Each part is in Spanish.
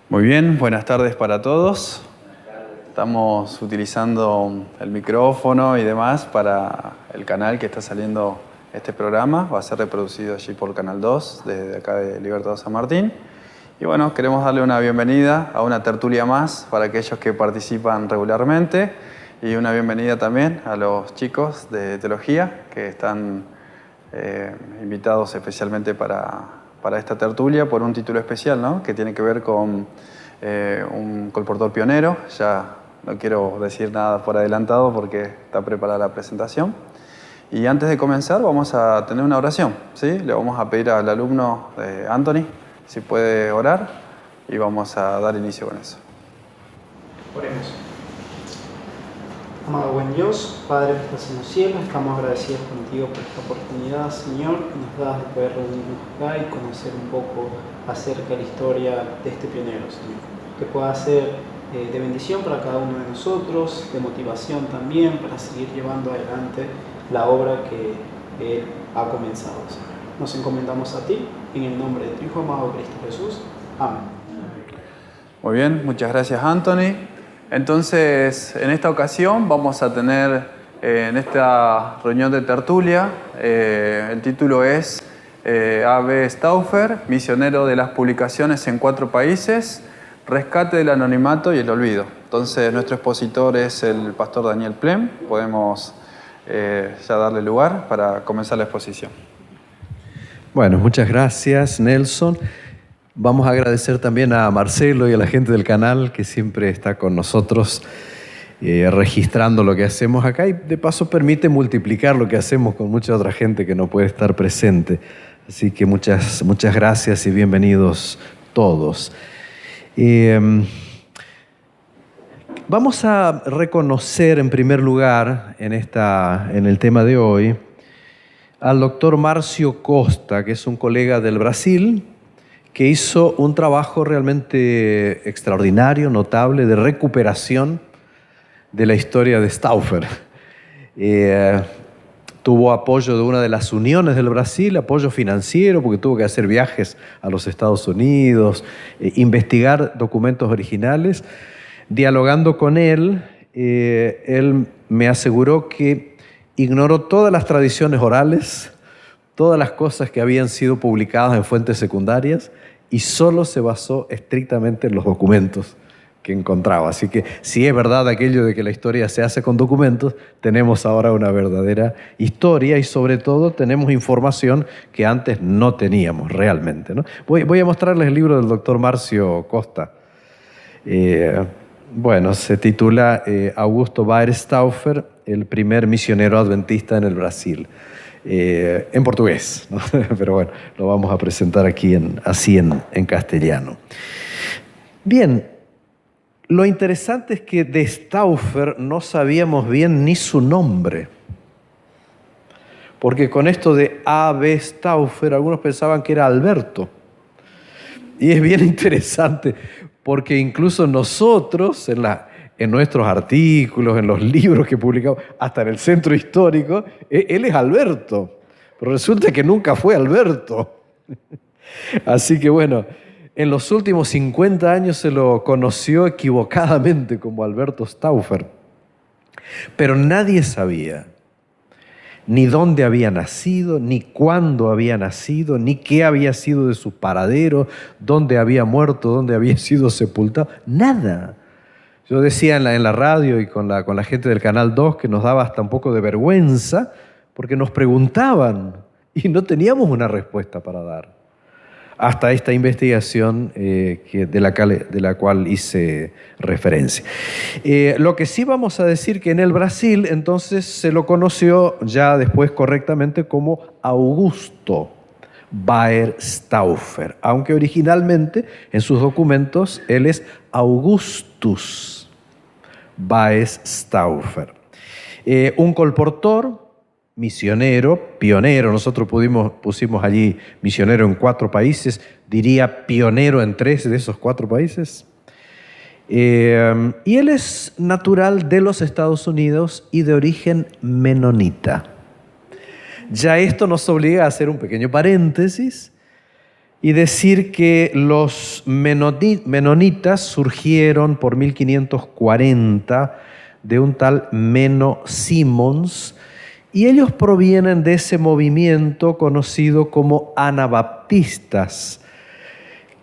Muy bien, buenas tardes para todos. Estamos utilizando el micrófono y demás para el canal que está saliendo este programa. Va a ser reproducido allí por Canal 2, desde acá de Libertador San Martín. Y bueno, queremos darle una bienvenida a una tertulia más para aquellos que participan regularmente y una bienvenida también a los chicos de teología que están invitados especialmente para esta tertulia por un título especial, ¿no? Que tiene que ver con un colportor pionero. Ya no quiero decir nada por adelantado porque está preparada la presentación. Y antes de comenzar vamos a tener una oración, ¿sí? Le vamos a pedir al alumno Anthony si puede orar y vamos a dar inicio con eso. Oremos. Amado buen Dios, Padre que estás en los cielos, estamos agradecidos contigo por esta oportunidad, Señor, que nos das de poder reunirnos acá y conocer un poco acerca de la historia de este pionero, Señor. Que pueda ser de bendición para cada uno de nosotros, de motivación también para seguir llevando adelante la obra que Él ha comenzado, Señor. Nos encomendamos a ti, en el nombre de tu Hijo amado Cristo Jesús. Amén. Muy bien, muchas gracias, Anthony. Entonces, en esta ocasión vamos a tener en esta reunión de tertulia, el título es A.B. Stauffer, misionero de las publicaciones en 4 países, rescate del anonimato y el olvido. Entonces, nuestro expositor es el pastor Daniel Plem. Podemos ya darle lugar para comenzar la exposición. Bueno, muchas gracias, Nelson. Vamos a agradecer también a Marcelo y a la gente del canal que siempre está con nosotros registrando lo que hacemos acá y de paso permite multiplicar lo que hacemos con mucha otra gente que no puede estar presente. Así que muchas gracias y bienvenidos todos. Vamos a reconocer en primer lugar en el tema de hoy al doctor Márcio Costa, que es un colega del Brasil, que hizo un trabajo realmente extraordinario, notable, de recuperación de la historia de Stauffer. Tuvo apoyo de una de las uniones del Brasil, apoyo financiero, porque tuvo que hacer viajes a los Estados Unidos, investigar documentos originales. Dialogando con él, él me aseguró que ignoró todas las tradiciones orales, todas las cosas que habían sido publicadas en fuentes secundarias y solo se basó estrictamente en los documentos que encontraba. Así que si es verdad aquello de que la historia se hace con documentos, tenemos ahora una verdadera historia y sobre todo tenemos información que antes no teníamos realmente, ¿no? Voy a mostrarles el libro del doctor Márcio Costa. Bueno, se titula Augusto Baer Stauffer, el primer misionero adventista en el Brasil. En portugués, ¿no? Pero bueno, lo vamos a presentar aquí en castellano. Bien, lo interesante es que de Stauffer no sabíamos bien ni su nombre, porque con esto de A.B. Stauffer algunos pensaban que era Alberto. Y es bien interesante, porque incluso nosotros en nuestros artículos, en los libros que publicamos, hasta en el centro histórico, él es Alberto, pero resulta que nunca fue Alberto. Así que bueno, en los últimos 50 años se lo conoció equivocadamente como Alberto Stauffer, pero nadie sabía ni dónde había nacido, ni cuándo había nacido, ni qué había sido de su paradero, dónde había muerto, dónde había sido sepultado, nada. Yo decía en la radio y con la gente del Canal 2 que nos daba hasta un poco de vergüenza porque nos preguntaban y no teníamos una respuesta para dar. Hasta esta investigación de la cual hice referencia. Lo que sí vamos a decir que en el Brasil entonces se lo conoció ya después correctamente como Augusto Baer Stauffer, aunque originalmente en sus documentos él es Augustus Baer Stauffer. Un colportor, misionero, pionero. Nosotros pusimos allí misionero en 4 países, diría pionero en 3 de esos 4 países. Y él es natural de los Estados Unidos y de origen menonita. Ya esto nos obliga a hacer un pequeño paréntesis y decir que los menonitas surgieron por 1540 de un tal Menno Simons, y ellos provienen de ese movimiento conocido como anabaptistas,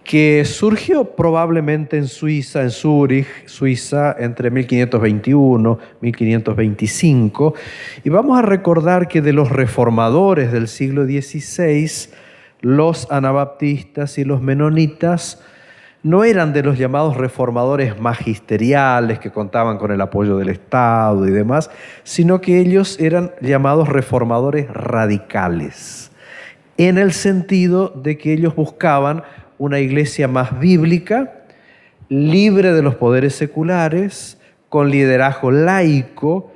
que surgió probablemente en Suiza, en Zúrich, Suiza, entre 1521 y 1525. Y vamos a recordar que de los reformadores del siglo XVI, los anabaptistas y los menonitas no eran de los llamados reformadores magisteriales que contaban con el apoyo del Estado y demás, sino que ellos eran llamados reformadores radicales, en el sentido de que ellos buscaban una iglesia más bíblica, libre de los poderes seculares, con liderazgo laico,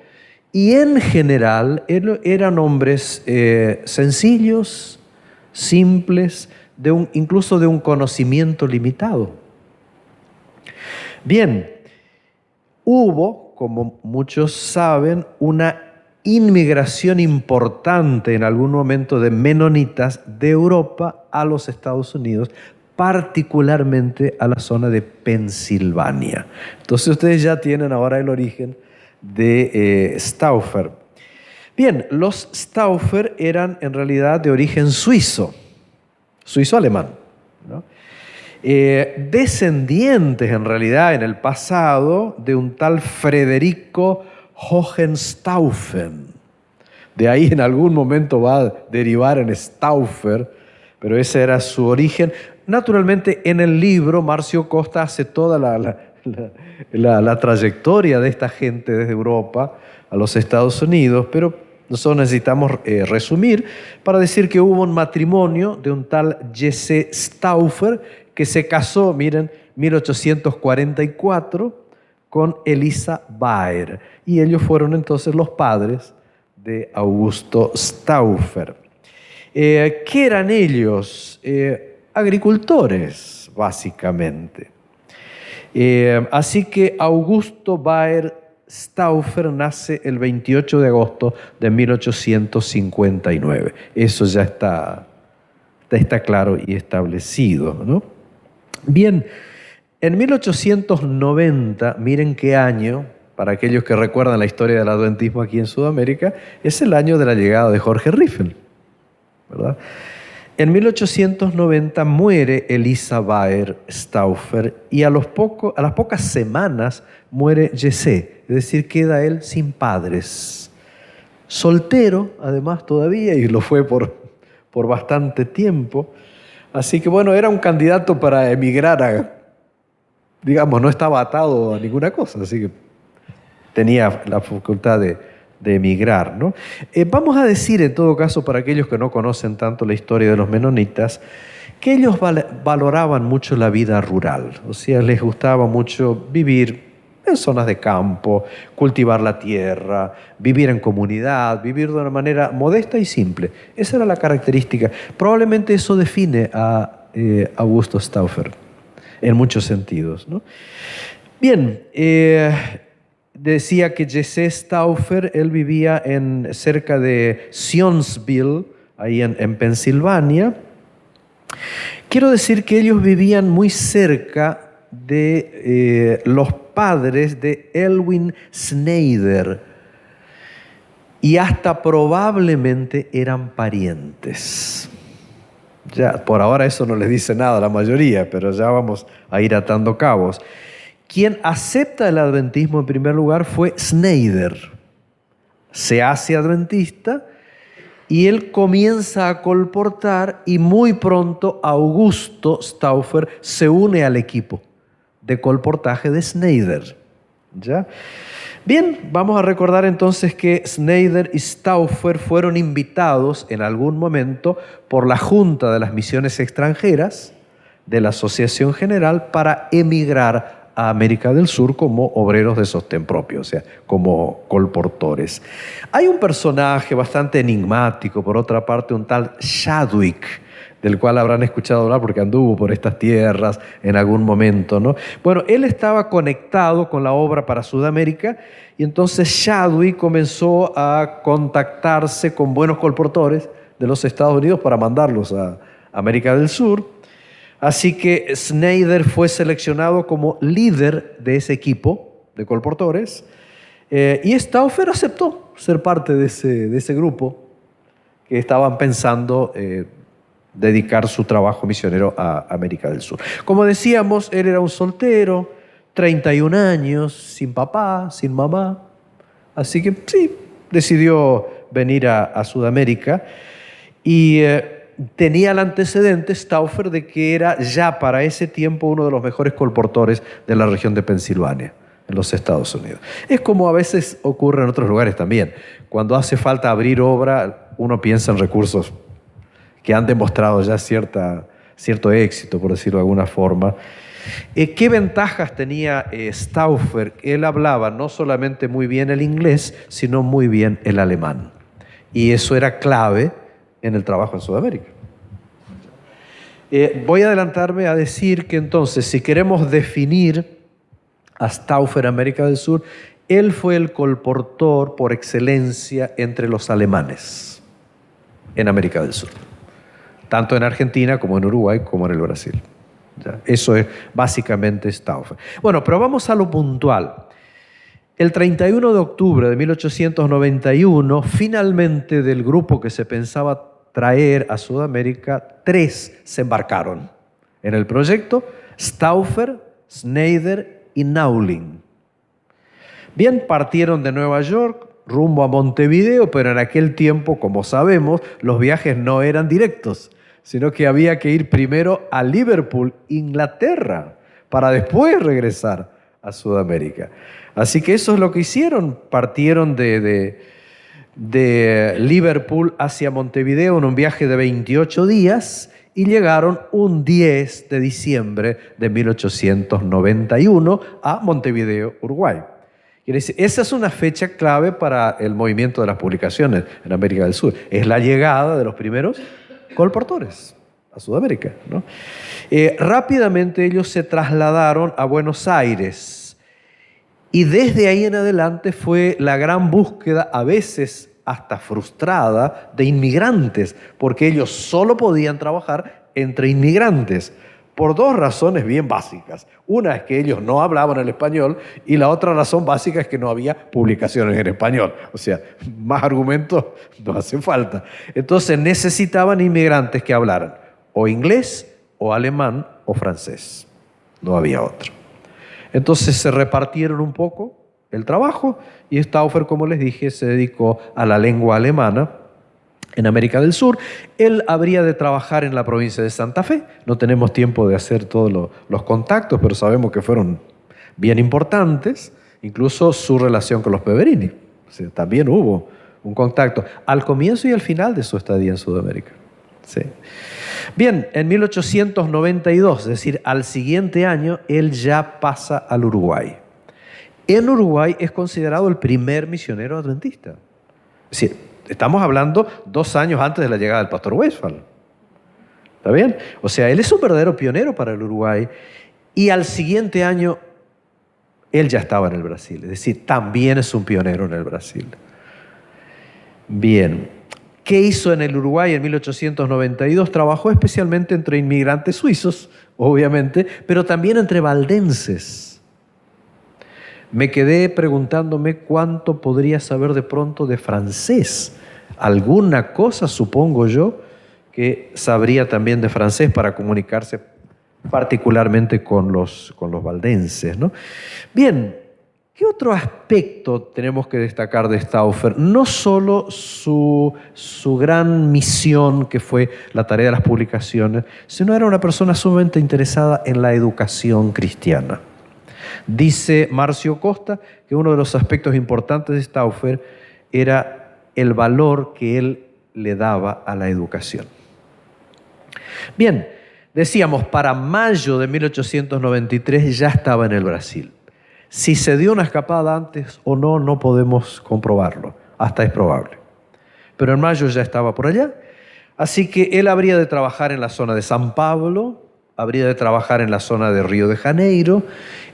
y en general eran hombres sencillos, simples, incluso de un conocimiento limitado. Bien, hubo, como muchos saben, una inmigración importante en algún momento de menonitas de Europa a los Estados Unidos, particularmente a la zona de Pensilvania. Entonces ustedes ya tienen ahora el origen de Stauffer. Bien, los Stauffer eran en realidad de origen suizo-alemán, ¿no? Descendientes en realidad en el pasado de un tal Federico Hohenstaufen. De ahí en algún momento va a derivar en Stauffer, pero ese era su origen. Naturalmente, en el libro, Marcio Costa hace toda la trayectoria de esta gente desde Europa a los Estados Unidos, pero nosotros necesitamos resumir para decir que hubo un matrimonio de un tal Jesse Stauffer que se casó, miren, 1844 con Elisa Baer, y ellos fueron entonces los padres de Augusto Stauffer. ¿Qué eran ellos? Agricultores, básicamente. Así que Augusto Baer Stauffer nace el 28 de agosto de 1859. Eso ya está claro y establecido, ¿no? Bien, en 1890, miren qué año, para aquellos que recuerdan la historia del adventismo aquí en Sudamérica, es el año de la llegada de Jorge Riffel, ¿verdad? En 1890 muere Elisa Baer Stauffer y a las pocas semanas muere Jesse, es decir, queda él sin padres. Soltero, además, todavía, y lo fue por bastante tiempo. Así que, bueno, era un candidato para emigrar digamos, no estaba atado a ninguna cosa, así que tenía la facultad de emigrar, ¿no? Vamos a decir, en todo caso, para aquellos que no conocen tanto la historia de los menonitas, que ellos valoraban mucho la vida rural, o sea, les gustaba mucho vivir en zonas de campo, cultivar la tierra, vivir en comunidad, vivir de una manera modesta y simple. Esa era la característica. Probablemente eso define a Augusto Stauffer en muchos sentidos, ¿no? Bien, decía que Jesse Stauffer, él vivía cerca de Sionville, ahí en Pensilvania. Quiero decir que ellos vivían muy cerca de los padres de Elwin Snyder y hasta probablemente eran parientes. Ya, por ahora eso no les dice nada a la mayoría, pero ya vamos a ir atando cabos. Quien acepta el adventismo en primer lugar fue Snyder. Se hace adventista y él comienza a colportar y muy pronto Augusto Stauffer se une al equipo de colportaje de Snyder. ¿Ya? Bien, vamos a recordar entonces que Snyder y Stauffer fueron invitados en algún momento por la Junta de las Misiones Extranjeras de la Asociación General para emigrar a América del Sur como obreros de sostén propio, o sea, como colportores. Hay un personaje bastante enigmático, por otra parte, un tal Chadwick, del cual habrán escuchado hablar porque anduvo por estas tierras en algún momento, ¿no? Bueno, él estaba conectado con la obra para Sudamérica y entonces Chadwick comenzó a contactarse con buenos colportores de los Estados Unidos para mandarlos a América del Sur. Así que Schneider fue seleccionado como líder de ese equipo de colportores y Stauffer aceptó ser parte de ese grupo que estaban pensando dedicar su trabajo misionero a América del Sur. Como decíamos, él era un soltero, 31 años, sin papá, sin mamá, así que sí, decidió venir a Sudamérica y tenía el antecedente, Stauffer, de que era ya para ese tiempo uno de los mejores colportores de la región de Pensilvania, en los Estados Unidos. Es como a veces ocurre en otros lugares también. Cuando hace falta abrir obra, uno piensa en recursos que han demostrado ya cierto éxito, por decirlo de alguna forma. ¿Qué ventajas tenía Stauffer? Él hablaba no solamente muy bien el inglés, sino muy bien el alemán. Y eso era clave en el trabajo en Sudamérica. Voy a adelantarme a decir que entonces, si queremos definir a Stauffer América del Sur, él fue el colportor por excelencia entre los alemanes en América del Sur, tanto en Argentina como en Uruguay como en el Brasil. ¿Ya? Eso es básicamente Stauffer. Bueno, pero vamos a lo puntual. El 31 de octubre de 1891, finalmente del grupo que se pensaba traer a Sudamérica, 3 se embarcaron en el proyecto: Stauffer, Schneider y Nauling. Bien, partieron de Nueva York rumbo a Montevideo, pero en aquel tiempo, como sabemos, los viajes no eran directos, sino que había que ir primero a Liverpool, Inglaterra, para después regresar a Sudamérica. Así que eso es lo que hicieron. Partieron de Liverpool hacia Montevideo en un viaje de 28 días y llegaron un 10 de diciembre de 1891 a Montevideo, Uruguay. Quiere decir, esa es una fecha clave para el movimiento de las publicaciones en América del Sur. Es la llegada de los primeros colportores a Sudamérica, ¿no? Rápidamente ellos se trasladaron a Buenos Aires y desde ahí en adelante fue la gran búsqueda, a veces hasta frustrada, de inmigrantes, porque ellos solo podían trabajar entre inmigrantes por 2 razones bien básicas. Una es que ellos no hablaban el español y la otra razón básica es que no había publicaciones en español. O sea, más argumentos no hacen falta. Entonces necesitaban inmigrantes que hablaran o inglés, o alemán, o francés. No había otro. Entonces se repartieron un poco el trabajo y Stauffer, como les dije, se dedicó a la lengua alemana en América del Sur. Él habría de trabajar en la provincia de Santa Fe. No tenemos tiempo de hacer todos los contactos, pero sabemos que fueron bien importantes, incluso su relación con los Peverini. O sea, también hubo un contacto al comienzo y al final de su estadía en Sudamérica. Sí. Bien, en 1892, es decir, al siguiente año, él ya pasa al Uruguay. En Uruguay es considerado el primer misionero adventista. Es decir, estamos hablando 2 años antes de la llegada del pastor Westphal. ¿Está bien? O sea, él es un verdadero pionero para el Uruguay y al siguiente año él ya estaba en el Brasil. Es decir, también es un pionero en el Brasil. Bien. ¿Qué hizo en el Uruguay en 1892? Trabajó especialmente entre inmigrantes suizos, obviamente, pero también entre valdenses. Me quedé preguntándome cuánto podría saber de pronto de francés. Alguna cosa, supongo yo, que sabría también de francés para comunicarse particularmente con los valdenses, ¿no? Bien. ¿Qué otro aspecto tenemos que destacar de Stauffer? No solo su gran misión, que fue la tarea de las publicaciones, sino era una persona sumamente interesada en la educación cristiana. Dice Marcio Costa que uno de los aspectos importantes de Stauffer era el valor que él le daba a la educación. Bien, decíamos, para mayo de 1893 ya estaba en el Brasil. Si se dio una escapada antes o no, no podemos comprobarlo. Hasta es probable. Pero en mayo ya estaba por allá. Así que él habría de trabajar en la zona de San Pablo, habría de trabajar en la zona de Río de Janeiro.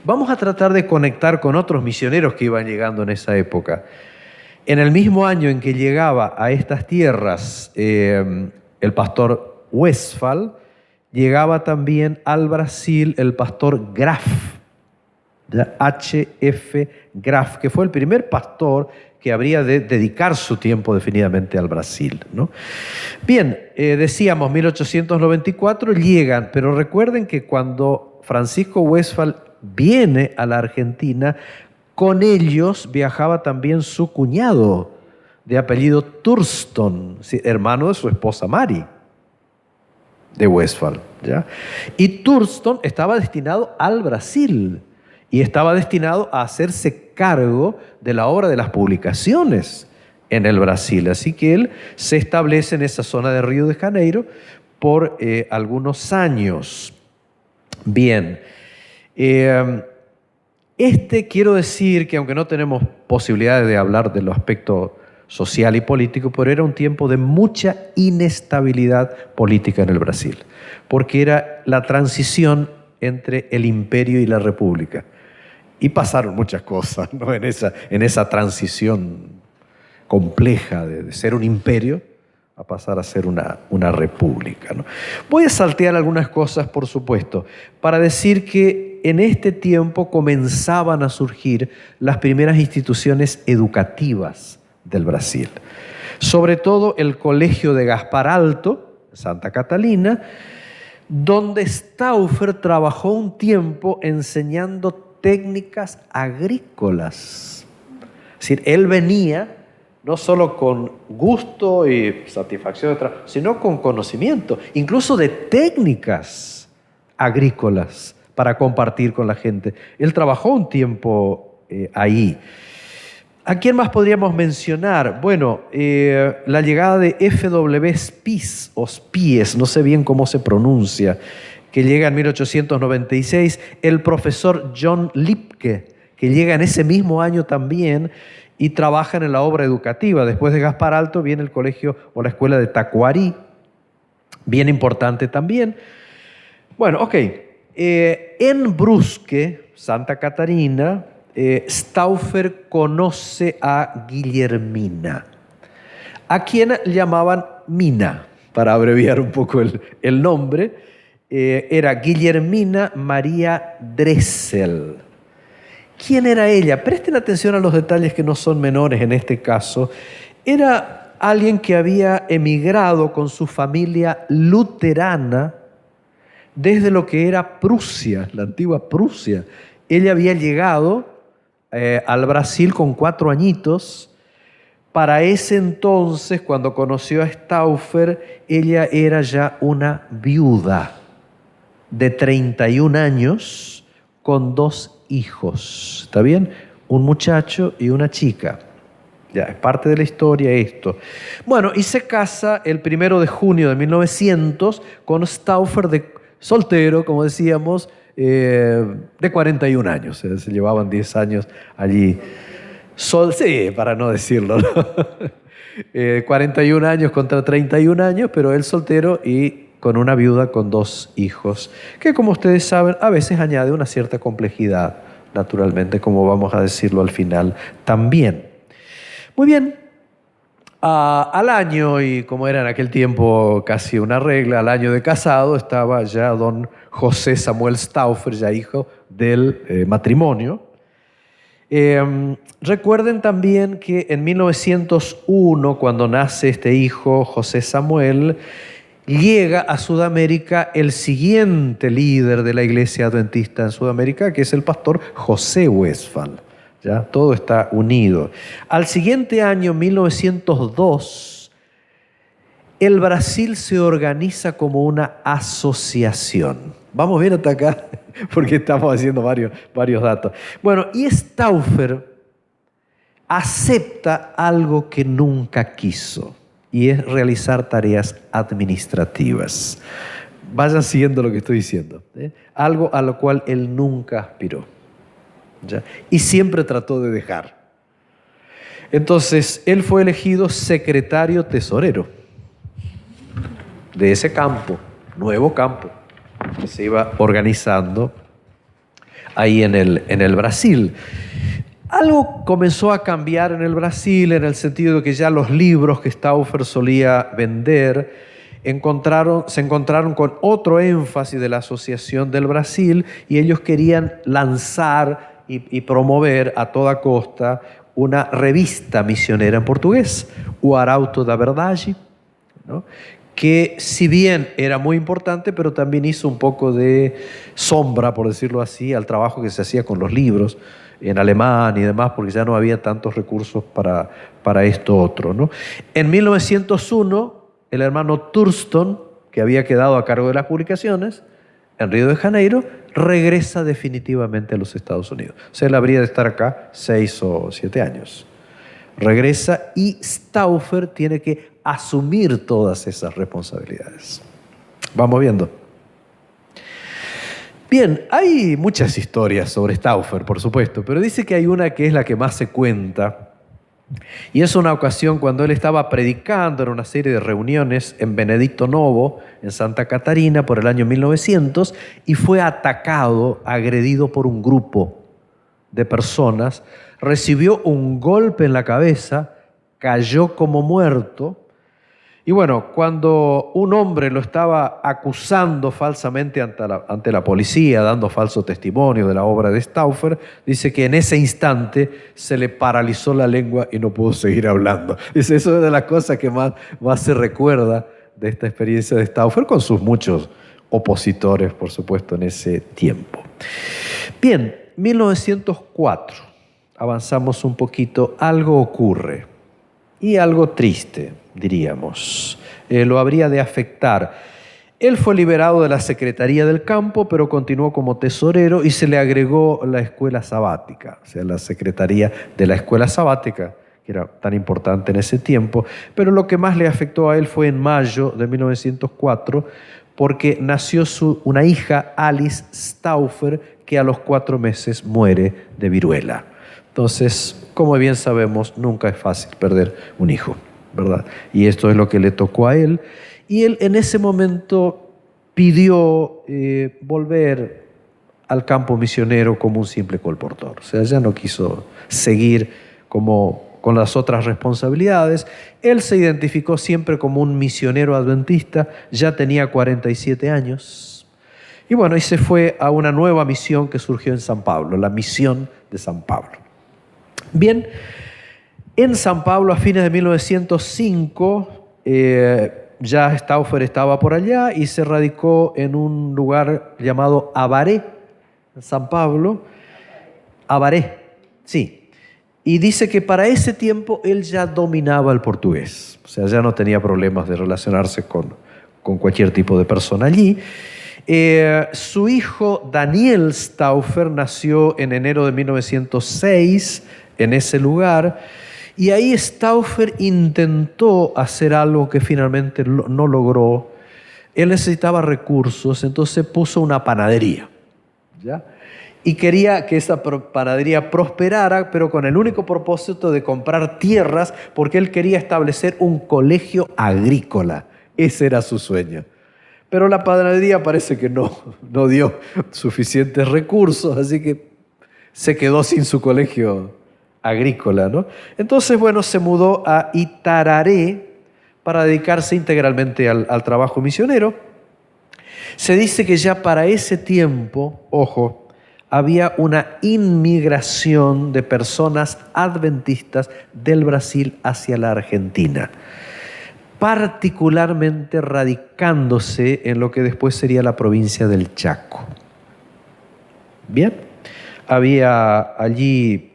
Vamos a tratar de conectar con otros misioneros que iban llegando en esa época. En el mismo año en que llegaba a estas tierras el pastor Westphal, llegaba también al Brasil el pastor Graf, H.F. Graf, que fue el primer pastor que habría de dedicar su tiempo definitivamente al Brasil, ¿no? Bien, decíamos 1894 llegan, pero recuerden que cuando Francisco Westphal viene a la Argentina, con ellos viajaba también su cuñado, de apellido Thurston, hermano de su esposa Mary, de Westphal, ¿ya? Y Thurston estaba destinado al Brasil y estaba destinado a hacerse cargo de la obra de las publicaciones en el Brasil. Así que él se establece en esa zona de Río de Janeiro por algunos años. Bien, quiero decir que aunque no tenemos posibilidades de hablar de los aspectos social y político, pero era un tiempo de mucha inestabilidad política en el Brasil, porque era la transición entre el imperio y la república. Y pasaron muchas cosas, ¿no? en esa transición compleja de ser un imperio a pasar a ser una república, ¿no? Voy a saltear algunas cosas, por supuesto, para decir que en este tiempo comenzaban a surgir las primeras instituciones educativas del Brasil. Sobre todo el Colegio de Gaspar Alto, Santa Catalina, donde Stauffer trabajó un tiempo enseñando técnicas agrícolas. Es decir, él venía no solo con gusto y satisfacción, sino con conocimiento, incluso de técnicas agrícolas para compartir con la gente. Él trabajó un tiempo ahí. ¿A quién más podríamos mencionar? Bueno, la llegada de F.W. Spies, o Spies, no sé bien cómo se pronuncia, que llega en 1896, el profesor John Lipke, que llega en ese mismo año también y trabaja en la obra educativa. Después de Gaspar Alto viene el colegio o la escuela de Tacuarí, bien importante también. Bueno, ok. En Brusque, Santa Catarina, Stauffer conoce a Guillermina, a quien llamaban Mina, para abreviar un poco el nombre. Era Guillermina María Dressel. ¿Quién era ella? Presten atención a los detalles que no son menores en este caso. Era alguien que había emigrado con su familia luterana desde lo que era Prusia, la antigua Prusia. Ella había llegado al Brasil con 4 añitos. Para ese entonces, cuando conoció a Stauffer, ella era ya una viuda de 31 años con 2 hijos. ¿Está bien? Un muchacho y una chica. Ya, es parte de la historia esto. Bueno, y se casa el 1 de junio de 1900 con Stauffer de soltero, como decíamos, de 41 años. Se llevaban 10 años allí. Sí, para no decirlo, ¿no? 41 años contra 31 años, pero él soltero y con una viuda con 2 hijos, que como ustedes saben, a veces añade una cierta complejidad, naturalmente, como vamos a decirlo al final también. Muy bien, al año, y como era en aquel tiempo casi una regla, al año de casado estaba ya don José Samuel Stauffer, ya hijo del matrimonio. Recuerden también que en 1901, cuando nace este hijo, José Samuel, llega a Sudamérica el siguiente líder de la iglesia adventista en Sudamérica, que es el pastor José Westphal. ¿Ya? Todo está unido. Al siguiente año, 1902, el Brasil se organiza como una asociación. Vamos bien hasta acá, porque estamos haciendo varios datos. Bueno, y Stauffer acepta algo que nunca quiso, y es realizar tareas administrativas. Vayan siguiendo lo que estoy diciendo. Algo a lo cual él nunca aspiró, ¿ya? Y siempre trató de dejar. Entonces, él fue elegido secretario tesorero de ese campo, nuevo campo, que se iba organizando ahí en el Brasil. Algo comenzó a cambiar en el Brasil en el sentido de que ya los libros que Stauffer solía vender se encontraron con otro énfasis de la Asociación del Brasil y ellos querían lanzar y promover a toda costa una revista misionera en portugués, O Arauto da Verdade, ¿no? Que si bien era muy importante, pero también hizo un poco de sombra, por decirlo así, al trabajo que se hacía con los libros en alemán y demás, porque ya no había tantos recursos para esto otro, ¿no? En 1901, el hermano Thurston, que había quedado a cargo de las publicaciones en Río de Janeiro, regresa definitivamente a los Estados Unidos. O sea, él habría de estar acá 6 o 7 años. Regresa y Stauffer tiene que asumir todas esas responsabilidades. Vamos viendo. Bien, hay muchas historias sobre Stauffer, por supuesto, pero dice que hay una que es la que más se cuenta. Y es una ocasión cuando él estaba predicando en una serie de reuniones en Benedicto Novo, en Santa Catarina, por el año 1900, y fue atacado, agredido por un grupo de personas, recibió un golpe en la cabeza, cayó como muerto. Y bueno, cuando un hombre lo estaba acusando falsamente ante la policía, dando falso testimonio de la obra de Stauffer, dice que en ese instante se le paralizó la lengua y no pudo seguir hablando. Dice, eso es una de las cosas que más se recuerda de esta experiencia de Stauffer, con sus muchos opositores, por supuesto, en ese tiempo. Bien, 1904, avanzamos un poquito, algo ocurre, y algo triste, diríamos. Lo habría de afectar. Él fue liberado de la Secretaría del Campo, pero continuó como tesorero y se le agregó la escuela sabática, o sea, la Secretaría de la Escuela Sabática, que era tan importante en ese tiempo. Pero lo que más le afectó a él fue en mayo de 1904, porque nació una hija, Alice Stauffer, que a los 4 meses muere de viruela. Entonces, como bien sabemos, nunca es fácil perder un hijo, ¿verdad? Y esto es lo que le tocó a él. Y él en ese momento pidió volver al campo misionero como un simple colportor. O sea, ya no quiso seguir con las otras responsabilidades. Él se identificó siempre como un misionero adventista, ya tenía 47 años. Y bueno, y se fue a una nueva misión que surgió en San Pablo, la misión de San Pablo. Bien, en San Pablo a fines de 1905 ya Stauffer estaba por allá y se radicó en un lugar llamado Avaré, en San Pablo. Avaré, sí. Y dice que para ese tiempo él ya dominaba el portugués, o sea, ya no tenía problemas de relacionarse con cualquier tipo de persona allí. Su hijo Daniel Stauffer nació en enero de 1906 en ese lugar, y ahí Stauffer intentó hacer algo que finalmente no logró. Él necesitaba recursos, entonces puso una panadería, ¿ya? Y quería que esa panadería prosperara, pero con el único propósito de comprar tierras, porque él quería establecer un colegio agrícola. Ese era su sueño. Pero la panadería parece que no dio suficientes recursos, así que se quedó sin su colegio agrícola, ¿no? Entonces, bueno, se mudó a Itararé para dedicarse integralmente al trabajo misionero. Se dice que ya para ese tiempo, ojo, había una inmigración de personas adventistas del Brasil hacia la Argentina, particularmente radicándose en lo que después sería la provincia del Chaco. Bien, había allí,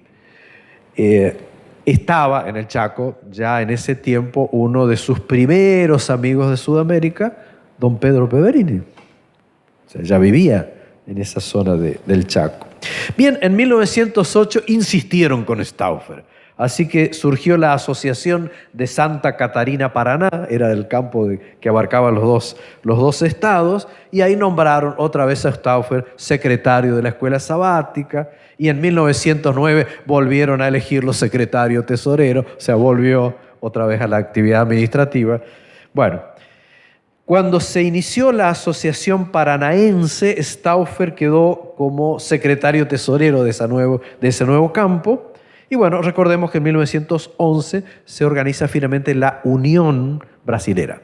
estaba en el Chaco, ya en ese tiempo, uno de sus primeros amigos de Sudamérica, don Pedro Peverini. O sea, ya vivía en esa zona del Chaco. Bien, en 1908 insistieron con Stauffer. Así que surgió la Asociación de Santa Catarina Paraná, era del campo que abarcaba los dos estados, y ahí nombraron otra vez a Stauffer secretario de la Escuela Sabática, y en 1909 volvieron a elegirlo secretario tesorero, o sea, volvió otra vez a la actividad administrativa. Bueno, cuando se inició la Asociación Paranaense, Stauffer quedó como secretario tesorero de ese nuevo campo. Y bueno, recordemos que en 1911 se organiza finalmente la Unión Brasilera.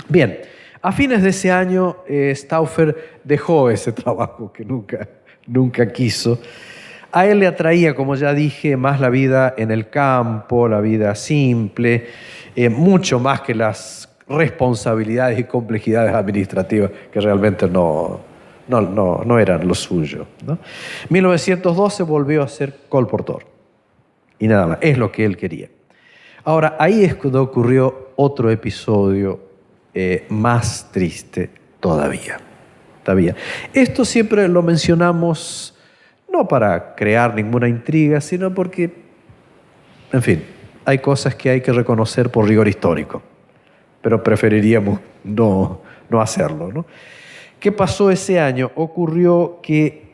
Bien, a fines de ese año Stauffer dejó ese trabajo que nunca quiso. A él le atraía, como ya dije, más la vida en el campo, la vida simple, mucho más que las responsabilidades y complejidades administrativas que realmente no eran lo suyo, ¿no? En 1912 volvió a ser colportor y nada más, es lo que él quería. Ahora, ahí es cuando ocurrió otro episodio más triste todavía. Esto siempre lo mencionamos no para crear ninguna intriga, sino porque, en fin, hay cosas que hay que reconocer por rigor histórico, pero preferiríamos no hacerlo, ¿no? ¿Qué pasó ese año? Ocurrió que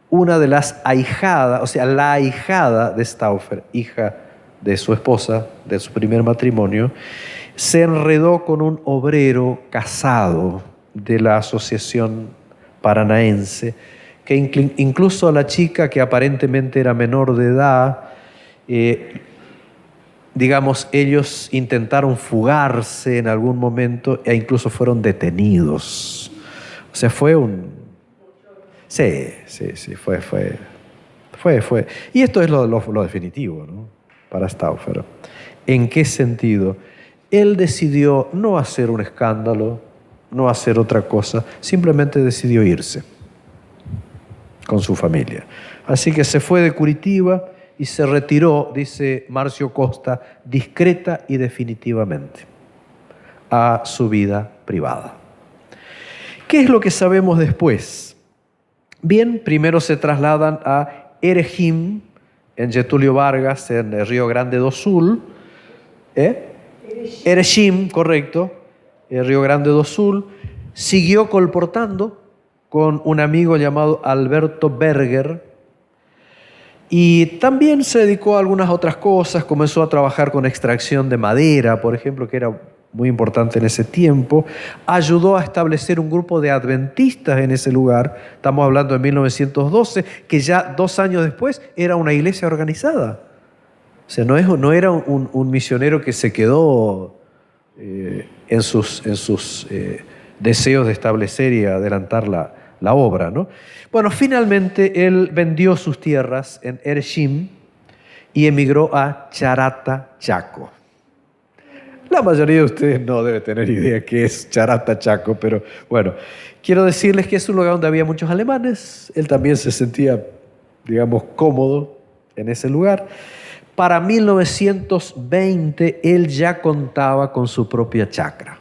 una de las ahijadas, o sea, la ahijada de Stauffer, hija de su esposa, de su primer matrimonio, se enredó con un obrero casado de la Asociación Paranaense, que incluso a la chica, que aparentemente era menor de edad, digamos, ellos intentaron fugarse en algún momento e incluso fueron detenidos. O sea, fue un... Sí, fue. Y esto es lo definitivo, ¿no? Para Stauffer. ¿En qué sentido? Él decidió no hacer un escándalo, no hacer otra cosa, simplemente decidió irse con su familia. Así que se fue de Curitiba y se retiró, dice Marcio Costa, discreta y definitivamente a su vida privada. ¿Qué es lo que sabemos después? Bien, primero se trasladan a Erechim, en Getúlio Vargas, en el Río Grande do Sul. Erechim, correcto, el Río Grande do Sul. Siguió colportando con un amigo llamado Alberto Berger y también se dedicó a algunas otras cosas. Comenzó a trabajar con extracción de madera, por ejemplo, que era muy importante en ese tiempo. Ayudó a establecer un grupo de adventistas en ese lugar. Estamos hablando de 1912, que ya 2 años después era una iglesia organizada. O sea, no era un misionero que se quedó en sus deseos de establecer y adelantar la obra, ¿no? Bueno, finalmente él vendió sus tierras en Erechim y emigró a Charata, Chaco. La mayoría de ustedes no debe tener idea qué es Charata, Chaco, pero bueno, quiero decirles que es un lugar donde había muchos alemanes. Él también se sentía, digamos, cómodo en ese lugar. Para 1920 él ya contaba con su propia chacra,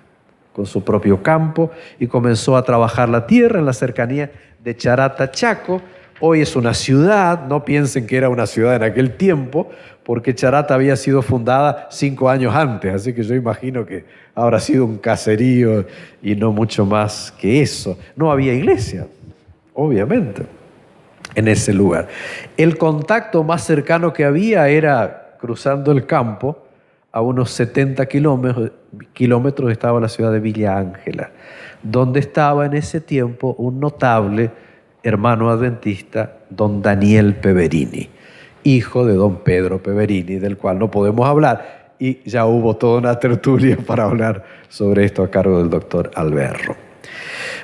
con su propio campo, y comenzó a trabajar la tierra en la cercanía de Charata, Chaco. Hoy es una ciudad, no piensen que era una ciudad en aquel tiempo, porque Charata había sido fundada 5 años antes, así que yo imagino que habrá sido un caserío y no mucho más que eso. No había iglesia, obviamente, en ese lugar. El contacto más cercano que había era cruzando el campo. A unos 70 kilómetros estaba la ciudad de Villa Ángela, donde estaba en ese tiempo un notable hermano adventista, don Daniel Peverini, hijo de don Pedro Peverini, del cual no podemos hablar, y ya hubo toda una tertulia para hablar sobre esto a cargo del doctor Alberro.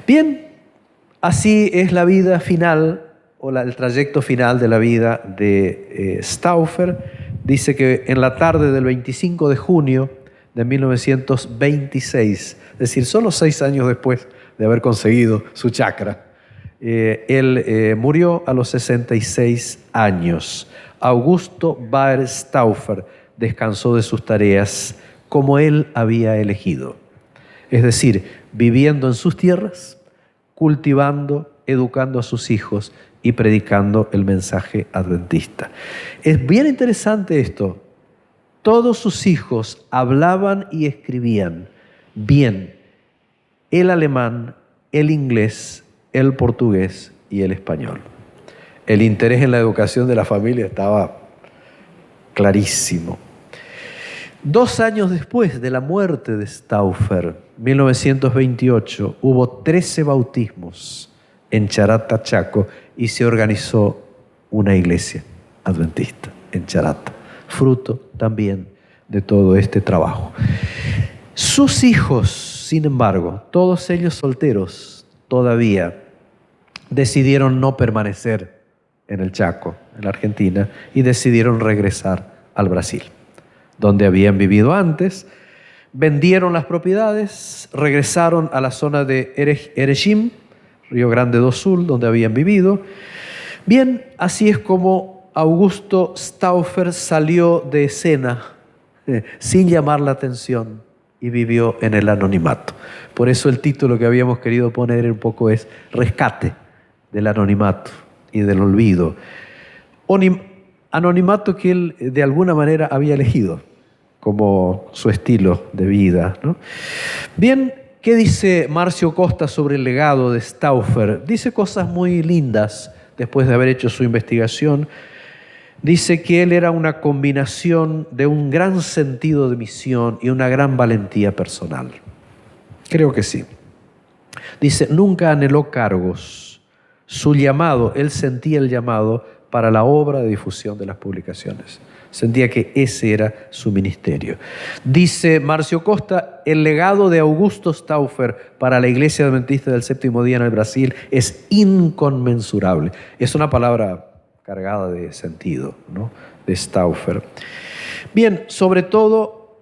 Bien, así es la vida final, o el trayecto final de la vida de Stauffer. Dice que en la tarde del 25 de junio de 1926, es decir, solo 6 años después de haber conseguido su chacra, él murió a los 66 años. Augusto Baer Stauffer descansó de sus tareas como él había elegido, es decir, viviendo en sus tierras, cultivando, educando a sus hijos y predicando el mensaje adventista. Es bien interesante esto. Todos sus hijos hablaban y escribían bien el alemán, el inglés, el portugués y el español. El interés en la educación de la familia estaba clarísimo. 2 años después de la muerte de Stauffer, 1928, hubo 13 bautismos en Charata, Chaco, y se organizó una iglesia adventista en Charata, fruto también de todo este trabajo. Sus hijos sin embargo, todos ellos solteros todavía decidieron no permanecer en el Chaco, en la Argentina, y decidieron regresar al Brasil, donde habían vivido antes. Vendieron las propiedades, regresaron a la zona de Erechim, Río Grande do Sul, donde habían vivido. Bien, así es como Augusto Stauffer salió de escena sin llamar la atención y vivió en el anonimato. Por eso el título que habíamos querido poner un poco es Rescate del anonimato y del olvido. Anonimato que él de alguna manera había elegido como su estilo de vida, ¿no? Bien, ¿qué dice Marcio Costa sobre el legado de Stauffer? Dice cosas muy lindas después de haber hecho su investigación. Dice que él era una combinación de un gran sentido de misión y una gran valentía personal. Creo que sí. Dice, nunca anheló cargos. Su llamado, él sentía el llamado para la obra de difusión de las publicaciones. Sentía que ese era su ministerio. Dice Marcio Costa, el legado de Augusto Stauffer para la Iglesia Adventista del Séptimo Día en el Brasil es inconmensurable. Es una palabra cargada de sentido, ¿no? De Stauffer. Bien, sobre todo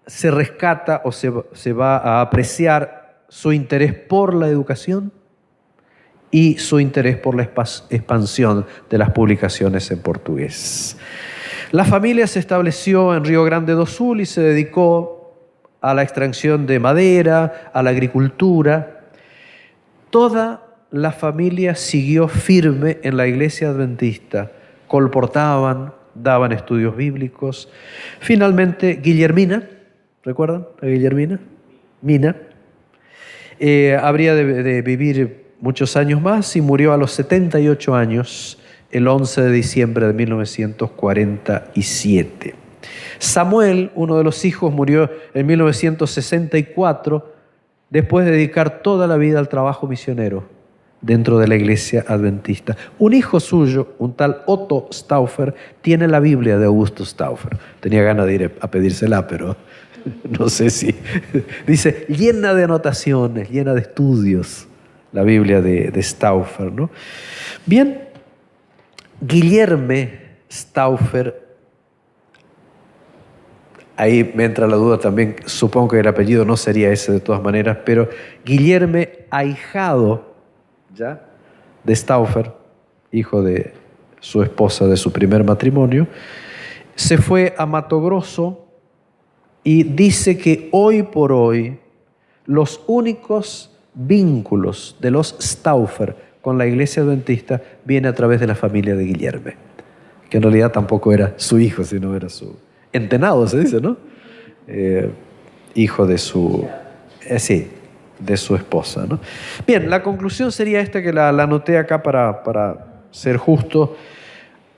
se rescata o se va a apreciar su interés por la educación y su interés por la expansión de las publicaciones en portugués. La familia se estableció en Río Grande do Sul y se dedicó a la extracción de madera, a la agricultura. Toda la familia siguió firme en la iglesia adventista, colportaban, daban estudios bíblicos. Finalmente, Guillermina, ¿recuerdan a Guillermina? Mina, habría de vivir muchos años más y murió a los 78 años, el 11 de diciembre de 1947. Samuel, uno de los hijos, murió en 1964, después de dedicar toda la vida al trabajo misionero dentro de la iglesia adventista. Un hijo suyo, un tal Otto Stauffer, tiene la Biblia de Augusto Stauffer. Tenía ganas de ir a pedírsela, pero no sé si... Dice, llena de anotaciones, llena de estudios, la Biblia de Stauffer, ¿no? Bien, Guillerme Stauffer, ahí me entra la duda también, supongo que el apellido no sería ese de todas maneras, pero Guillerme, ahijado ya de Stauffer, hijo de su esposa de su primer matrimonio, se fue a Mato Grosso y dice que hoy por hoy los únicos vínculos de los Stauffer con la iglesia adventista viene a través de la familia de Guillerme, que en realidad tampoco era su hijo, sino era su entenado, se dice, ¿no? Hijo de su, de su esposa, ¿no? Bien, la conclusión sería esta que la anoté acá para ser justo.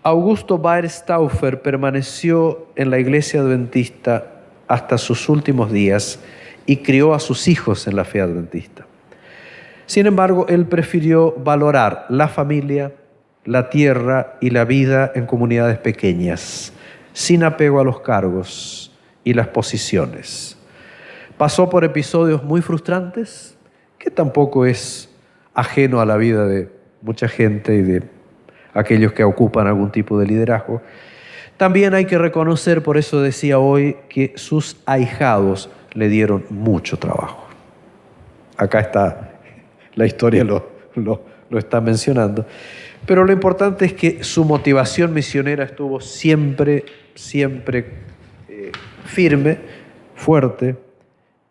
Augusto Baer Stauffer permaneció en la iglesia adventista hasta sus últimos días y crió a sus hijos en la fe adventista. Sin embargo, él prefirió valorar la familia, la tierra y la vida en comunidades pequeñas, sin apego a los cargos y las posiciones. Pasó por episodios muy frustrantes, que tampoco es ajeno a la vida de mucha gente y de aquellos que ocupan algún tipo de liderazgo. También hay que reconocer, por eso decía hoy, que sus ahijados le dieron mucho trabajo. Acá está. La historia lo está mencionando. Pero lo importante es que su motivación misionera estuvo siempre firme, fuerte,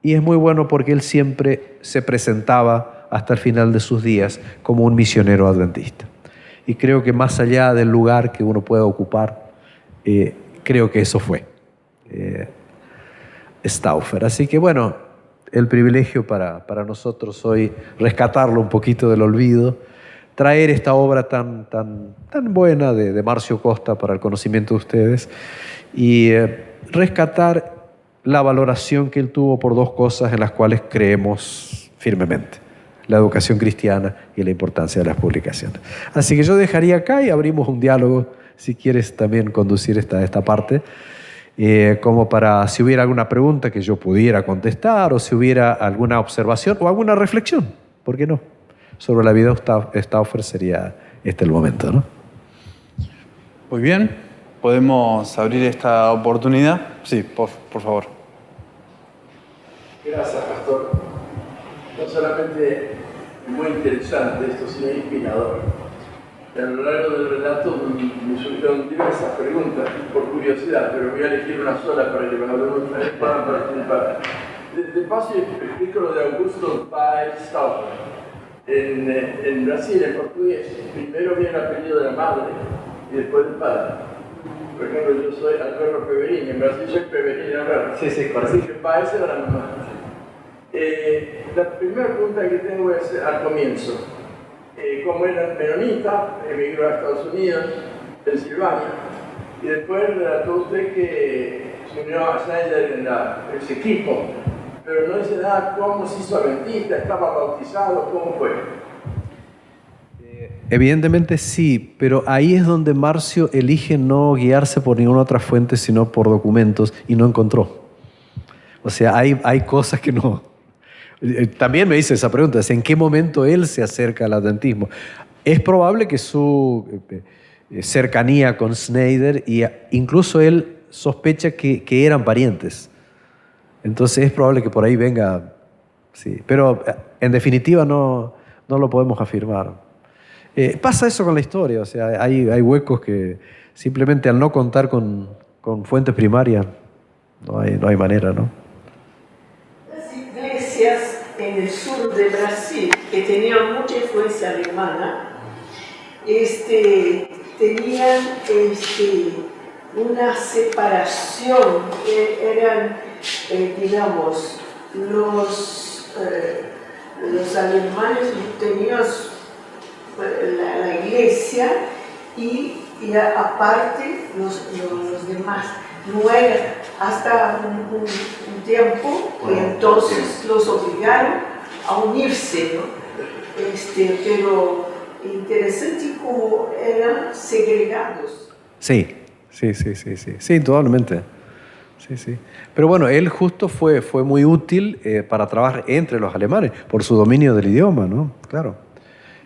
y es muy bueno porque él siempre se presentaba hasta el final de sus días como un misionero adventista. Y creo que más allá del lugar que uno pueda ocupar, creo que eso fue Stauffer. Así que bueno, el privilegio para nosotros hoy rescatarlo un poquito del olvido, traer esta obra tan buena de Marcio Costa para el conocimiento de ustedes y rescatar la valoración que él tuvo por dos cosas en las cuales creemos firmemente: la educación cristiana y la importancia de las publicaciones. Así que yo dejaría acá y abrimos un diálogo, si quieres también conducir esta parte. como para si hubiera alguna pregunta que yo pudiera contestar o si hubiera alguna observación o alguna reflexión, ¿por qué no? Sobre la vida de Stauffer sería este el momento, ¿no? Muy bien, podemos abrir esta oportunidad. Sí, por favor. Gracias, Pastor. No solamente es muy interesante esto, sino inspirador. A lo largo del relato me surgieron diversas preguntas por curiosidad, pero voy a elegir una sola para que los alumnos puedan participar. De paso, explico lo de Augusto Paes Stauffer. En Brasil, en portugués, primero viene el apellido de la madre y después del padre. Por ejemplo, yo soy Alberto Peverini, en Brasil soy Peverini Alberto. Sí, así que Paes era la mamá. La primera pregunta que tengo es al comienzo. Como era menonita, emigró a Estados Unidos, Pensilvania, y después relató usted que se unió a Schneider en ese equipo, pero no dice nada cómo se hizo adventista, estaba bautizado, cómo fue. Evidentemente sí, pero ahí es donde Marcio elige no guiarse por ninguna otra fuente sino por documentos y no encontró. O sea, hay cosas que no. También me hice esa pregunta, ¿en qué momento él se acerca al adventismo? Es probable que su cercanía con Schneider, y incluso él sospecha que eran parientes. Entonces es probable que por ahí venga, sí. Pero en definitiva no lo podemos afirmar. Pasa eso con la historia, o sea, hay huecos que simplemente al no contar con fuentes primarias no hay manera, ¿no? En el sur de Brasil, que tenían mucha influencia alemana, tenían una separación, eran, digamos, los alemanes tenían la iglesia y aparte los demás. No era hasta un tiempo que entonces los obligaron a unirse, ¿no? Pero interesante cómo eran segregados. Sí, indudablemente. Sí. Pero bueno, él justo fue muy útil para trabajar entre los alemanes por su dominio del idioma, ¿no? Claro.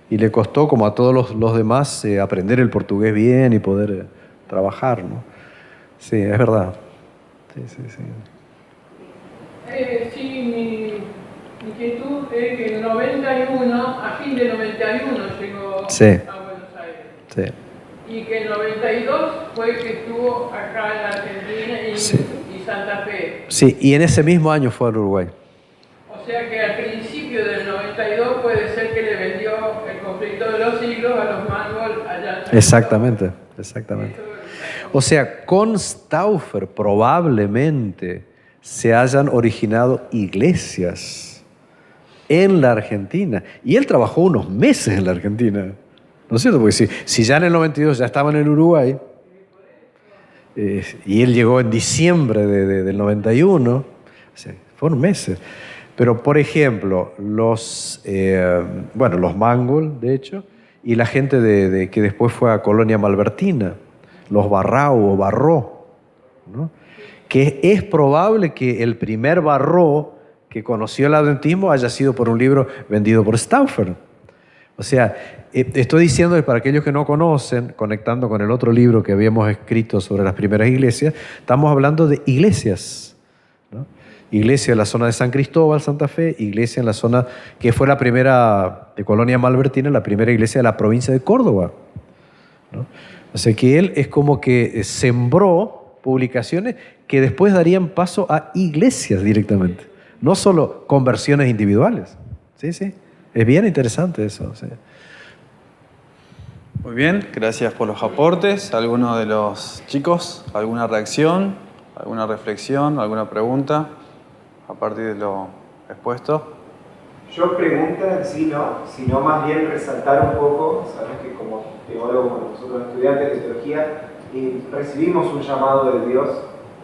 Y le costó, como a todos los demás, aprender el portugués bien y poder trabajar, ¿no? Sí, es verdad. Sí. Sí, mi inquietud es que en 91, a fin de 91 llegó a Buenos Aires. Sí. Y que en 92 fue que estuvo acá en Argentina y Santa Fe. Sí, y en ese mismo año fue al Uruguay. O sea que al principio del 92 puede ser que le vendió el conflicto de los siglos a los Mangol allá. Exactamente. O sea, con Stauffer probablemente se hayan originado iglesias en la Argentina. Y él trabajó unos meses en la Argentina. ¿No es cierto? Porque si ya en el 92 ya estaba en el Uruguay, y él llegó en diciembre del 91, o sea, fueron meses. Pero, por ejemplo, los Mangol, de hecho, y la gente que después fue a Colonia Malvertina, los Barrau o Barró, ¿no? Que es probable que el primer Barró que conoció el adventismo haya sido por un libro vendido por Stauffer. O sea, estoy diciendo para aquellos que no conocen, conectando con el otro libro que habíamos escrito sobre las primeras iglesias, estamos hablando de iglesias, ¿no? Iglesia en la zona de San Cristóbal, Santa Fe, iglesia en la zona que fue la primera de Colonia Malvertina, la primera iglesia de la provincia de Córdoba, ¿no? O sea que él es como que sembró publicaciones que después darían paso a iglesias directamente, no solo conversiones individuales. Sí, es bien interesante eso. Sí. Muy bien, gracias por los aportes. ¿Alguno de los chicos? ¿Alguna reacción? ¿Alguna reflexión? ¿Alguna pregunta a partir de lo expuesto? Yo pregunta en sí no, sino más bien resaltar un poco, sabes que como teólogo, como nosotros estudiantes de teología, recibimos un llamado de Dios,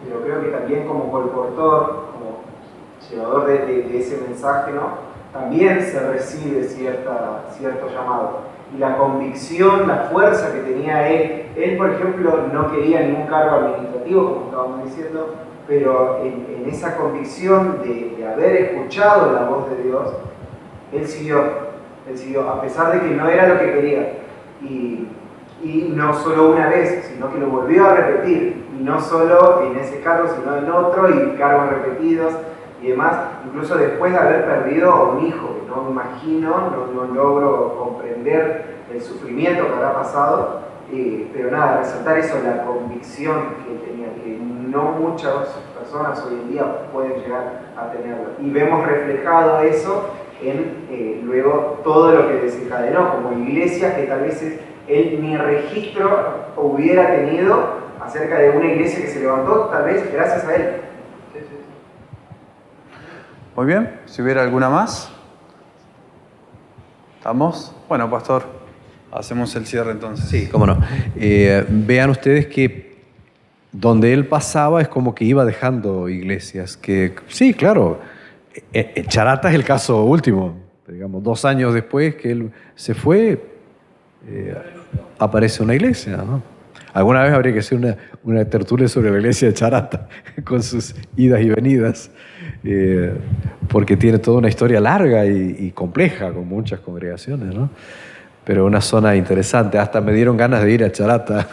pero creo que también como colportor, como llevador de ese mensaje, ¿no? también se recibe cierto llamado. Y la convicción, la fuerza que tenía él por ejemplo no quería ningún cargo administrativo, como estábamos diciendo, pero en esa convicción de haber escuchado la voz de Dios, él siguió, a pesar de que no era lo que quería. Y no solo una vez, sino que lo volvió a repetir, y no solo en ese cargo, sino en otro, y cargos repetidos y demás, incluso después de haber perdido a un hijo, que no me imagino, no logro comprender el sufrimiento que habrá pasado, pero nada, resaltar eso, la convicción que él tenía, que no muchas personas hoy en día pueden llegar a tenerlo. Y vemos reflejado eso en luego todo lo que desencadenó, como iglesias que tal vez él ni registro hubiera tenido acerca de una iglesia que se levantó, tal vez gracias a él. Muy bien, si hubiera alguna más. ¿Estamos? Bueno, pastor, hacemos el cierre entonces. Sí, cómo no. Vean ustedes que donde él pasaba es como que iba dejando iglesias. Que sí, claro, Charata es el caso último. Digamos, 2 años después que él se fue, aparece una iglesia, ¿no? Alguna vez habría que hacer una tertulia sobre la iglesia de Charata, con sus idas y venidas, porque tiene toda una historia larga y compleja, con muchas congregaciones, ¿no? Pero una zona interesante. Hasta me dieron ganas de ir a Charata.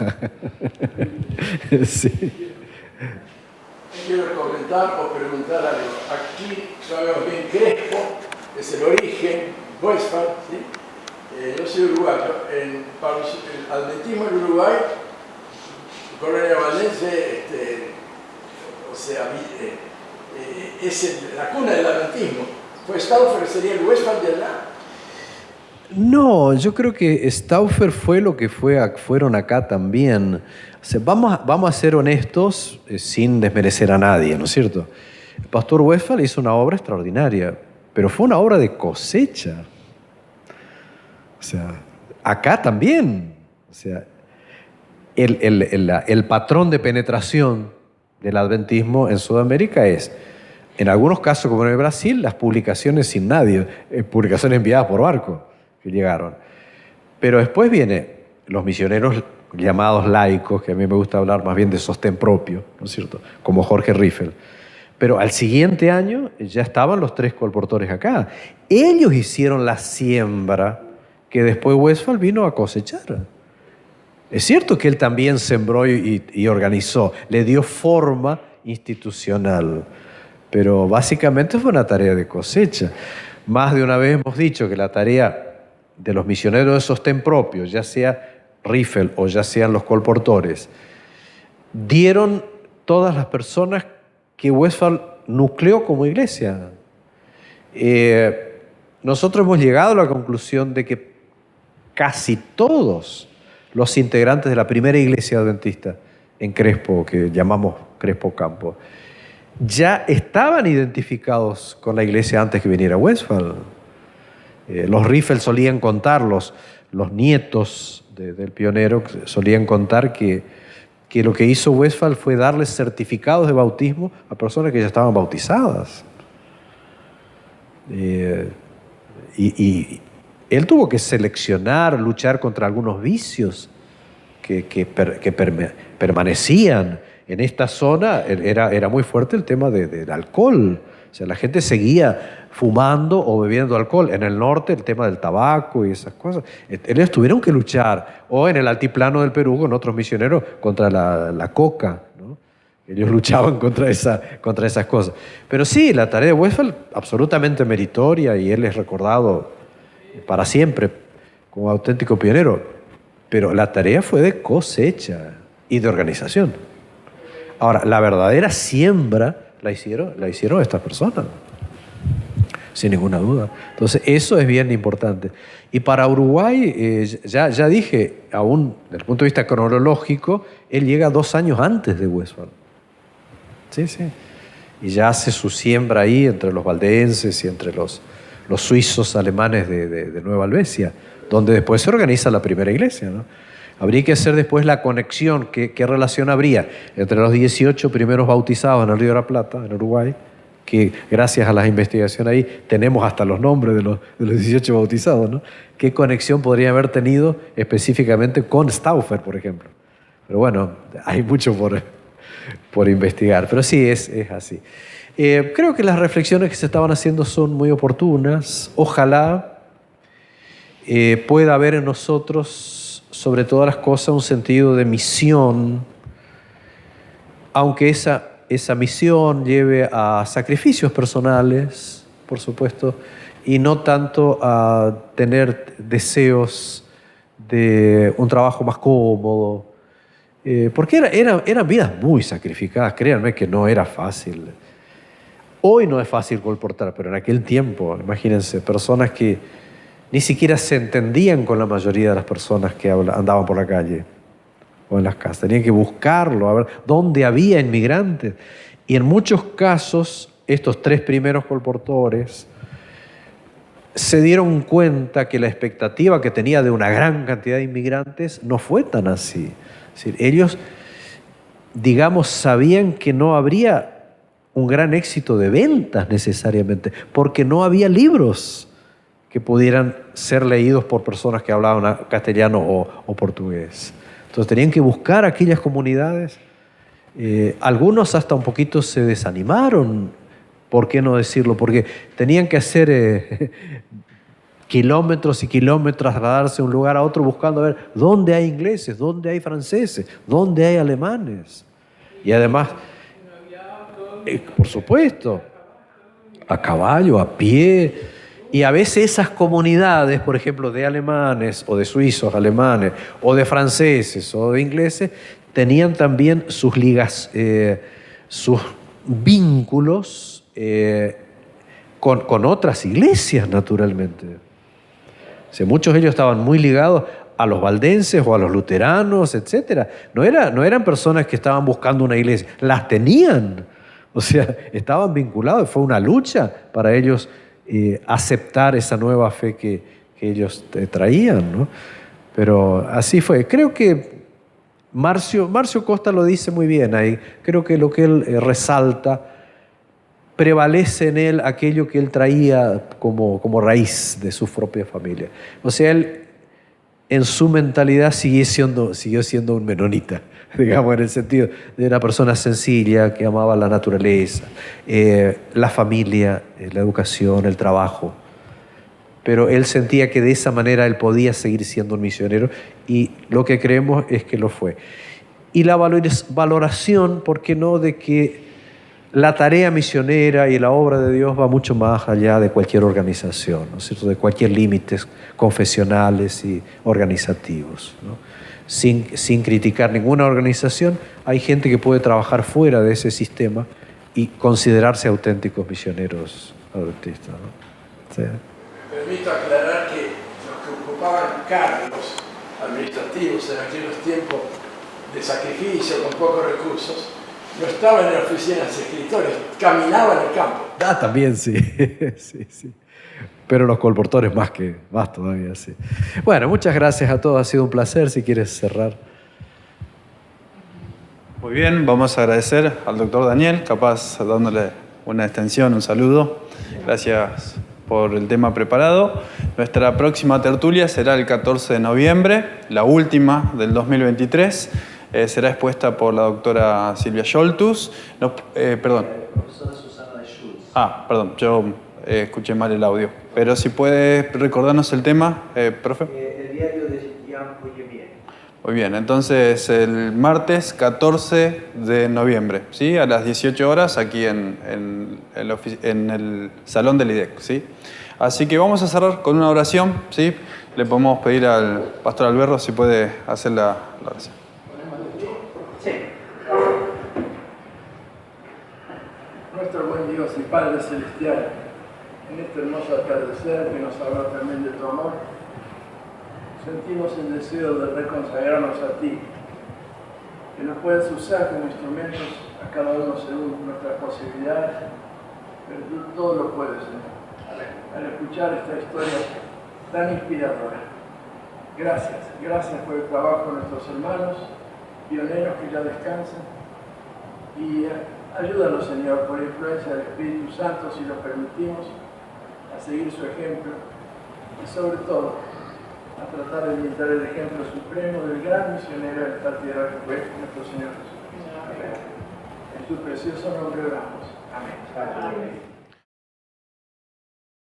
Sí. Quiero comentar o preguntar algo. Aquí sabemos bien Crespo, es el origen, Westphal, ¿sí? Yo soy uruguayo. Para el adventismo en Uruguay, Colonia Valdense, o sea, es la cuna del adventismo. Pues Stauffer sería el Westphal de allá. No, yo creo que Stauffer fue lo que fueron acá también. O sea, vamos a ser honestos, sin desmerecer a nadie, ¿no es cierto? El pastor Westphal hizo una obra extraordinaria, pero fue una obra de cosecha. O sea, acá también. O sea, el patrón de penetración del adventismo en Sudamérica es, en algunos casos, como en el Brasil, las publicaciones sin nadie, publicaciones enviadas por barco que llegaron. Pero después vienen los misioneros llamados laicos, que a mí me gusta hablar más bien de sostén propio, ¿no es cierto? Como Jorge Riffel. Pero al siguiente año ya estaban los 3 colportores acá. Ellos hicieron la siembra que después Westphal vino a cosechar. Es cierto que él también sembró y organizó, le dio forma institucional, pero básicamente fue una tarea de cosecha. Más de una vez hemos dicho que la tarea de los misioneros de sostén propio, ya sea Riffel o ya sean los colportores, dieron todas las personas que Westphal nucleó como iglesia. Nosotros hemos llegado a la conclusión de que casi todos los integrantes de la primera iglesia adventista en Crespo, que llamamos Crespo Campo, ya estaban identificados con la iglesia antes que viniera Westphal. Los Riffel solían contar, los nietos del pionero solían contar que lo que hizo Westphal fue darles certificados de bautismo a personas que ya estaban bautizadas. Y él tuvo que seleccionar, luchar contra algunos vicios que permanecían en esta zona. Era muy fuerte el tema del alcohol. O sea, la gente seguía fumando o bebiendo alcohol. En el norte el tema del tabaco y esas cosas. Ellos tuvieron que luchar. O en el altiplano del Perú con otros misioneros contra la coca, ¿no? Ellos luchaban contra esas cosas. Pero sí, la tarea de Westphal absolutamente meritoria y él es recordado para siempre como auténtico pionero. Pero la tarea fue de cosecha y de organización. Ahora, la verdadera siembra la hicieron estas personas, sin ninguna duda. Entonces, eso es bien importante. Y para Uruguay, ya dije, aún desde el punto de vista cronológico, él llega 2 años antes de Westphal. Sí. Y ya hace su siembra ahí entre los valdenses y entre los suizos alemanes de Nueva Albesia, donde después se organiza la primera iglesia, ¿no? Habría que hacer después la conexión, qué relación habría entre los 18 primeros bautizados en el Río de la Plata, en Uruguay, que gracias a las investigaciones ahí tenemos hasta los nombres de los 18 bautizados, ¿no? ¿Qué conexión podría haber tenido específicamente con Stauffer, por ejemplo? Pero bueno, hay mucho por investigar, pero sí, es así. Creo que las reflexiones que se estaban haciendo son muy oportunas. Ojalá pueda haber en nosotros, sobre todas las cosas, un sentido de misión, aunque esa misión lleve a sacrificios personales, por supuesto, y no tanto a tener deseos de un trabajo más cómodo, porque eran vidas muy sacrificadas, créanme que no era fácil. Hoy no es fácil colportar, pero en aquel tiempo, imagínense, personas que ni siquiera se entendían con la mayoría de las personas que andaban por la calle o en las casas. Tenían que buscarlo, a ver dónde había inmigrantes. Y en muchos casos, estos 3 primeros colportores se dieron cuenta que la expectativa que tenía de una gran cantidad de inmigrantes no fue tan así. Es decir, ellos, digamos, sabían que no habría un gran éxito de ventas necesariamente, porque no había libros que pudieran ser leídos por personas que hablaban castellano o portugués. Entonces tenían que buscar aquellas comunidades. Algunos hasta un poquito se desanimaron, ¿por qué no decirlo? Porque tenían que hacer kilómetros y kilómetros, trasladarse de un lugar a otro buscando a ver dónde hay ingleses, dónde hay franceses, dónde hay alemanes. Y además, por supuesto, a caballo, a pie. Y a veces esas comunidades, por ejemplo, de alemanes o de suizos alemanes o de franceses o de ingleses, tenían también sus ligas, sus vínculos con otras iglesias, naturalmente. O sea, muchos de ellos estaban muy ligados a los valdenses o a los luteranos, etc. No eran personas que estaban buscando una iglesia, las tenían. O sea, estaban vinculados, fue una lucha para ellos aceptar esa nueva fe que ellos traían, ¿no? Pero así fue. Creo que Marcio Costa lo dice muy bien ahí. Creo que lo que él resalta, prevalece en él aquello que él traía como raíz de su propia familia. O sea, él en su mentalidad siguió siendo un menonita, digamos, en el sentido de una persona sencilla que amaba la naturaleza, la familia, la educación, el trabajo. Pero él sentía que de esa manera él podía seguir siendo un misionero y lo que creemos es que lo fue. Y la valoración, ¿por qué no?, de que la tarea misionera y la obra de Dios va mucho más allá de cualquier organización, ¿no es cierto?, de cualquier límites confesionales y organizativos, ¿no? Sin criticar ninguna organización, hay gente que puede trabajar fuera de ese sistema y considerarse auténticos misioneros adventistas, ¿no? Sí. Me permito aclarar que los que ocupaban cargos administrativos en aquellos tiempos de sacrificio con pocos recursos no estaban en oficinas, escritorios, caminaban en el campo. Ah, también sí. sí. Pero los colportores más todavía, sí. Bueno, muchas gracias a todos, ha sido un placer. Si quieres cerrar. Muy bien, vamos a agradecer al doctor Daniel, capaz dándole una extensión, un saludo. Gracias por el tema preparado. Nuestra próxima tertulia será el 14 de noviembre, la última del 2023. Será expuesta por la doctora Silvia Scholtus. Perdón. Profesora Susana de Schultz. Perdón, yo escuché mal el audio. Pero si puede recordarnos el tema, profe. El diario de Jean Pouillet. Muy bien, entonces el martes 14 de noviembre, ¿sí? A las 18 horas aquí en el salón del IDEC, ¿sí? Así que vamos a cerrar con una oración, ¿sí? Le podemos pedir al pastor Alberto si puede hacer la oración. Nuestro buen Dios y Padre Celestial, en este hermoso atardecer que nos habla también de tu amor, sentimos el deseo de reconsagrarnos a ti, que nos puedas usar como instrumentos a cada uno según nuestras posibilidades, pero tú todo lo puedes, Señor. Al escuchar esta historia tan inspiradora. Gracias por el trabajo de nuestros hermanos, pioneros que ya descansan, y Ayúdanos, Señor, por influencia del Espíritu Santo, si lo permitimos, a seguir su ejemplo y sobre todo a tratar de imitar el ejemplo supremo del gran misionero del partidario que fue nuestro Señor Jesucristo. En su precioso nombre oramos. Amén.